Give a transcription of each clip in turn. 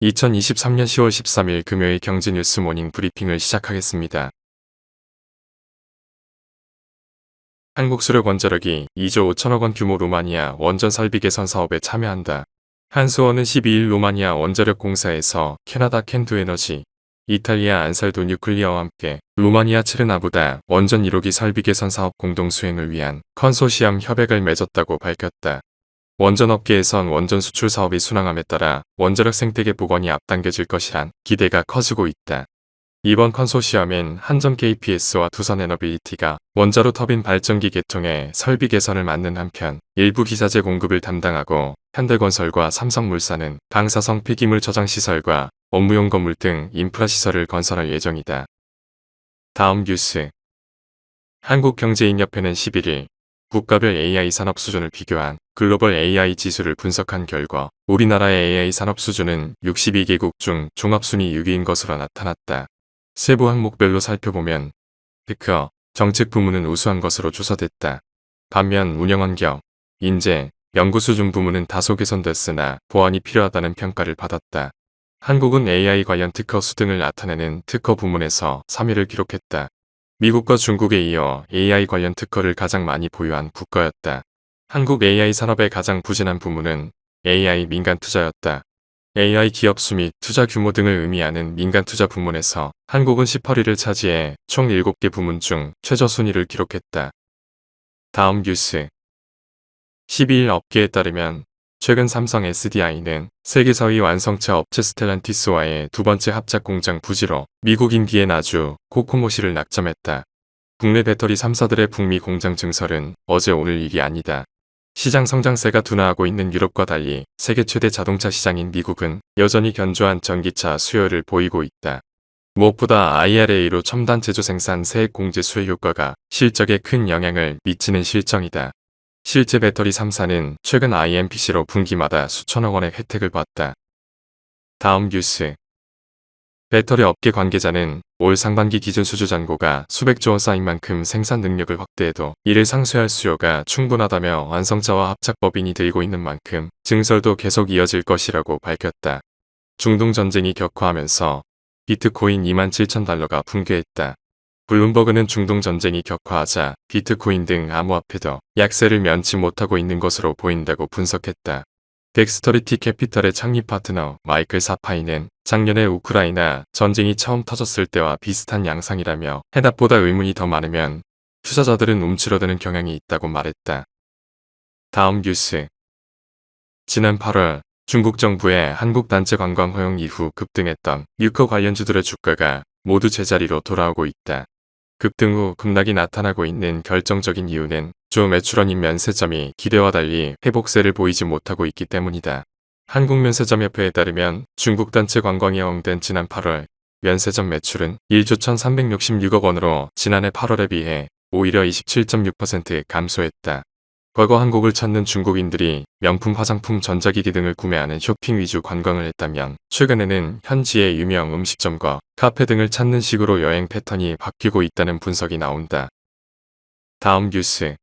2023년 10월 13일 금요일 경제뉴스 모닝 브리핑을 시작하겠습니다. 한국수력원자력이 2조 5천억 원 규모 루마니아 원전 설비 개선 사업에 참여한다. 한수원은 12일 루마니아 원자력 공사에서 캐나다 캔두 에너지, 이탈리아 안살도 뉴클리어와 함께 루마니아 체르나부다 원전 1호기 설비 개선 사업 공동 수행을 위한 컨소시엄 협약을 맺었다고 밝혔다. 원전업계에선 원전 수출 사업이 순항함에 따라 원자력 생태계 복원이 앞당겨질 것이란 기대가 커지고 있다. 이번 컨소시엄엔 한전 KPS와 두산 에너빌리티가 원자로 터빈 발전기 개통에 설비 개선을 맡는 한편 일부 기자재 공급을 담당하고 현대건설과 삼성물산은 방사성 폐기물 저장 시설과 업무용 건물 등 인프라 시설을 건설할 예정이다. 다음 뉴스. 한국경제인협회는 11일 국가별 AI 산업 수준을 비교한 글로벌 AI 지수를 분석한 결과 우리나라의 AI 산업 수준은 62개국 중 종합순위 6위인 것으로 나타났다. 세부 항목별로 살펴보면 테크, 정책 부문은 우수한 것으로 조사됐다. 반면 운영환경, 인재, 연구 수준 부문은 다소 개선됐으나 보완이 필요하다는 평가를 받았다. 한국은 AI 관련 특허 수등을 나타내는 특허 부문에서 3위를 기록했다. 미국과 중국에 이어 AI 관련 특허를 가장 많이 보유한 국가였다. 한국 AI 산업의 가장 부진한 부문은 AI 민간 투자였다. AI 기업 수 및 투자 규모 등을 의미하는 민간 투자 부문에서 한국은 18위를 차지해 총 7개 부문 중 최저 순위를 기록했다. 다음 뉴스. 12일 업계에 따르면 최근 삼성 SDI는 세계 4위 완성차 업체 스텔란티스와의 두 번째 합작 공장 부지로 미국인 비엔나주 코코모시를 낙점했다. 국내 배터리 3사들의 북미 공장 증설은 어제 오늘 일이 아니다. 시장 성장세가 둔화하고 있는 유럽과 달리 세계 최대 자동차 시장인 미국은 여전히 견조한 전기차 수요를 보이고 있다. 무엇보다 IRA로 첨단 제조 생산 세액 공제 수혜 효과가 실적에 큰 영향을 미치는 실정이다. 실제 배터리 3사는 최근 IMPC로 분기마다 수천억 원의 혜택을 봤다. 다음 뉴스. 배터리 업계 관계자는 올 상반기 기준 수주 잔고가 수백조 원 쌓인 만큼 생산 능력을 확대해도 이를 상쇄할 수요가 충분하다며 완성차와 합작법인이 들고 있는 만큼 증설도 계속 이어질 것이라고 밝혔다. 중동 전쟁이 격화하면서 비트코인 27,000달러가 붕괴했다. 블룸버그는 중동 전쟁이 격화하자 비트코인 등 암호화폐도 약세를 면치 못하고 있는 것으로 보인다고 분석했다. 덱스터리티 캐피털의 창립 파트너 마이클 사파이는 작년에 우크라이나 전쟁이 처음 터졌을 때와 비슷한 양상이라며 해답보다 의문이 더 많으면 투자자들은 움츠러드는 경향이 있다고 말했다. 다음 뉴스. 지난 8월 중국 정부의 한국 단체 관광 허용 이후 급등했던 유커 관련주들의 주가가 모두 제자리로 돌아오고 있다. 급등 후 급락이 나타나고 있는 결정적인 이유는 주 매출원인 면세점이 기대와 달리 회복세를 보이지 못하고 있기 때문이다. 한국면세점협회에 따르면 중국 단체 관광이 허용된 지난 8월 면세점 매출은 1조 1366억 원으로 지난해 8월에 비해 오히려 27.6% 감소했다. 과거 한국을 찾는 중국인들이 명품 화장품 전자기기 등을 구매하는 쇼핑 위주 관광을 했다면 최근에는 현지의 유명 음식점과 카페 등을 찾는 식으로 여행 패턴이 바뀌고 있다는 분석이 나온다. 다음 뉴스.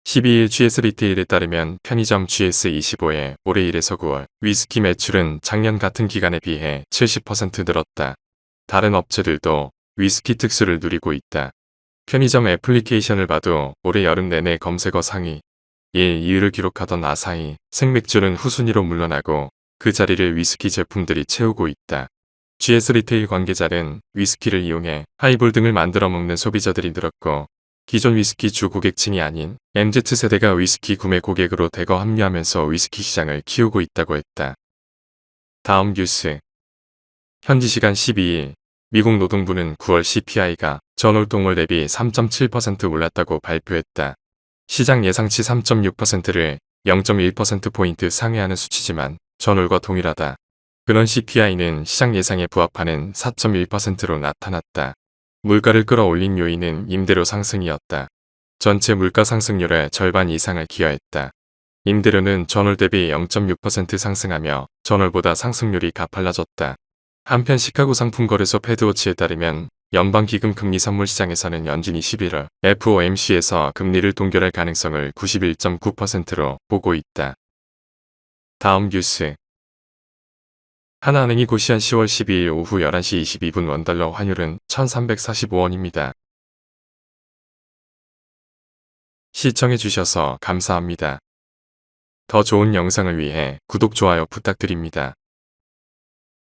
12일 GS 리테일에 따르면 편의점 GS25의 올해 1에서 9월 위스키 매출은 작년 같은 기간에 비해 70% 늘었다. 다른 업체들도 위스키 특수를 누리고 있다. 편의점 애플리케이션을 봐도 올해 여름 내내 검색어 상위 2위를 기록하던 아사히 생맥주는 후순위로 물러나고 그 자리를 위스키 제품들이 채우고 있다. GS 리테일 관계자는 위스키를 이용해 하이볼 등을 만들어 먹는 소비자들이 늘었고 기존 위스키 주 고객층이 아닌 MZ세대가 위스키 구매 고객으로 대거 합류하면서 위스키 시장을 키우고 있다고 했다. 다음 뉴스. 현지 시간 12일 미국 노동부는 9월 CPI가 전월 동월 대비 3.7% 올랐다고 발표했다. 시장 예상치 3.6%를 0.1%포인트 상회하는 수치지만 전월과 동일하다. 근원 CPI는 시장 예상에 부합하는 4.1%로 나타났다. 물가를 끌어올린 요인은 임대료 상승이었다. 전체 물가 상승률의 절반 이상을 기여했다. 임대료는 전월 대비 0.6% 상승하며 전월보다 상승률이 가팔라졌다. 한편 시카고 상품거래소 패드워치에 따르면 연방기금 금리 선물 시장에서는 연준이 11월 FOMC에서 금리를 동결할 가능성을 91.9%로 보고 있다. 다음 뉴스. 하나은행이 고시한 10월 12일 오후 11시 22분 원달러 환율은 1345원입니다. 시청해주셔서 감사합니다. 더 좋은 영상을 위해 구독, 좋아요 부탁드립니다.